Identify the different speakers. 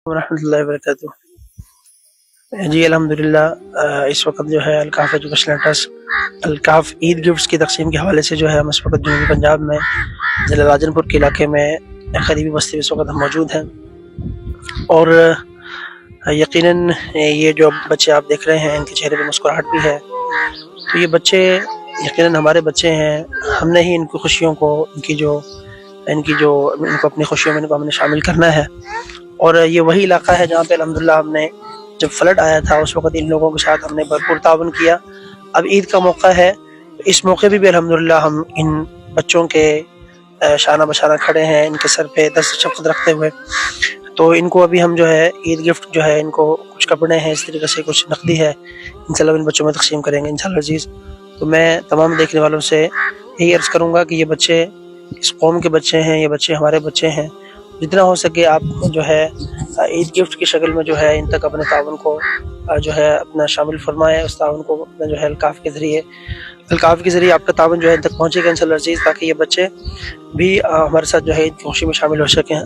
Speaker 1: ورحمۃ اللہ وبرکاتہ۔ جی الحمدللہ، اس وقت جو ہے الکاف ایجوکیشنل ٹرسٹ الکاف عید گفٹس کی تقسیم کے حوالے سے جو ہے ہم اس وقت جنوبی پنجاب میں ضلع راجن پور کے علاقے میں قریبی بستی میں اس وقت ہم موجود ہیں، اور یقیناً یہ جو بچے آپ دیکھ رہے ہیں ان کے چہرے پہ مسکراہٹ بھی ہے، تو یہ بچے یقیناً ہمارے بچے ہیں۔ ہم نے ہی ان کی خوشیوں کو ان کو اپنی خوشیوں میں ہم نے شامل کرنا ہے، اور یہ وہی علاقہ ہے جہاں پہ الحمدللہ ہم نے جب فلڈ آیا تھا اس وقت ان لوگوں کے ساتھ ہم نے بھرپور تعاون کیا۔ اب عید کا موقع ہے، اس موقع پہ بھی الحمدللہ ہم ان بچوں کے شانہ بشانہ کھڑے ہیں، ان کے سر پہ دست شفقت رکھتے ہوئے۔ تو ان کو ابھی ہم جو ہے عید گفٹ جو ہے ان کو کچھ کپڑے ہیں، اس طریقے سے کچھ نقدی ہے، انشاءاللہ ان بچوں میں تقسیم کریں گے انشاءاللہ عزیز۔ تو میں تمام دیکھنے والوں سے یہی عرض کروں گا کہ یہ بچے اس قوم کے بچے ہیں، یہ بچے ہمارے بچے ہیں، جتنا ہو سکے آپ جو ہے عید گفٹ کی شکل میں جو ہے ان تک اپنے تعاون کو جو ہے اپنا شامل فرمائے۔ اس تعاون کو اپنا جو ہے الکاف کے ذریعے آپ کا تعاون جو ہے ان تک پہنچے گا انشاءاللہ عزیز، تاکہ یہ بچے بھی ہمارے ساتھ جو ہے عید کی خوشی میں شامل ہو سکیں۔